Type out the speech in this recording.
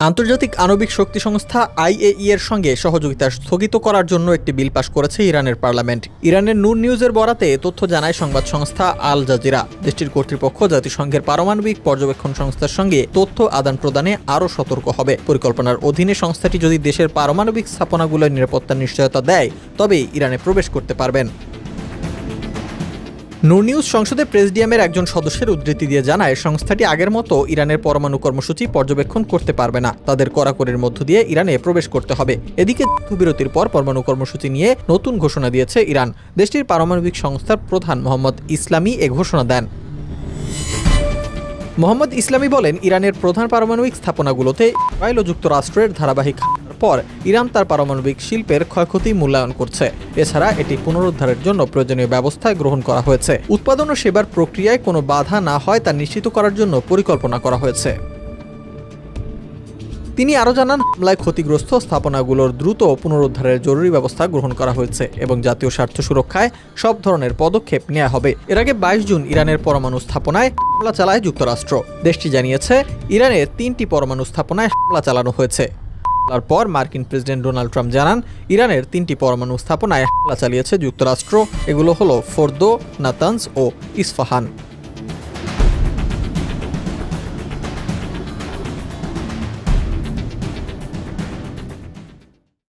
আন্তর্জাতিক আণবিক শক্তি সংস্থা আইএই এর সঙ্গে সহযোগিতা স্থগিত করার জন্য একটি বিল পাশ করেছে ইরানের পার্লামেন্ট। ইরানের নূর নিউজের বরাতে তথ্য জানায় সংবাদ সংস্থা আল জাজিরা। দেশটির কর্তৃপক্ষ জাতিসংঘের পারমাণবিক পর্যবেক্ষণ সংস্থার সঙ্গে তথ্য আদান প্রদানে আরও সতর্ক হবে। পরিকল্পনার অধীনে সংস্থাটি যদি দেশের পারমাণবিক স্থাপনাগুলোর নিরাপত্তার নিশ্চয়তা দেয়, তবে ইরানে প্রবেশ করতে পারবেন। নূর নিউজ সংসদে প্রেসিডিয়ামের একজন সদস্যের উদ্ধৃতি দিয়ে জানায়, সংস্থাটি আগের মতো ইরানের পরমাণু কর্মসূচি পর্যবেক্ষণ করতে পারবে না। তাদের কড়াকড়ির মধ্য দিয়ে ইরানে প্রবেশ করতে হবে। এদিকে যুদ্ধবিরতির পর পরমাণু কর্মসূচি নিয়ে নতুন ঘোষণা দিয়েছে ইরান। দেশটির পারমাণবিক সংস্থার প্রধান মোহাম্মদ ইসলামী এ ঘোষণা দেন। মোহাম্মদ ইসলামী বলেন, ইরানের প্রধান পারমাণবিক স্থাপনাগুলোতে ইসরায়েল ও যুক্তরাষ্ট্রের ধারাবাহিক পর ইরান তার পারমাণবিক শিল্পের ক্ষয়ক্ষতি মূল্যায়ন করছে। এছাড়া এটি পুনরুদ্ধারের জন্য প্রয়োজনীয় ব্যবস্থা গ্রহণ করা হয়েছে। উৎপাদন ও সেবার প্রক্রিয়ায় কোনো বাধা না হয় তা নিশ্চিত করার জন্য পরিকল্পনা করা হয়েছে। তিনি আরও জানান, হামলায় ক্ষতিগ্রস্ত স্থাপনাগুলোর দ্রুত পুনরুদ্ধারের জরুরি ব্যবস্থা গ্রহণ করা হয়েছে এবং জাতীয় স্বার্থ সুরক্ষায় সব ধরনের পদক্ষেপ নেওয়া হবে। এর আগে 22 জুন ইরানের পরমাণু স্থাপনায় হামলা চালায় যুক্তরাষ্ট্র। দেশটি জানিয়েছে, ইরানের 3টি পরমাণু স্থাপনায় হামলা চালানো হয়েছে। তারপর মার্কিন প্রেসিডেন্ট ডোনাল্ড ট্রাম্প জানান, ইরানের 3টি পরমাণু স্থাপনায় হামলা চালিয়েছে যুক্তরাষ্ট্র। এগুলো হলো ফোর্দো, নাতানজ ও ইস্ফাহান।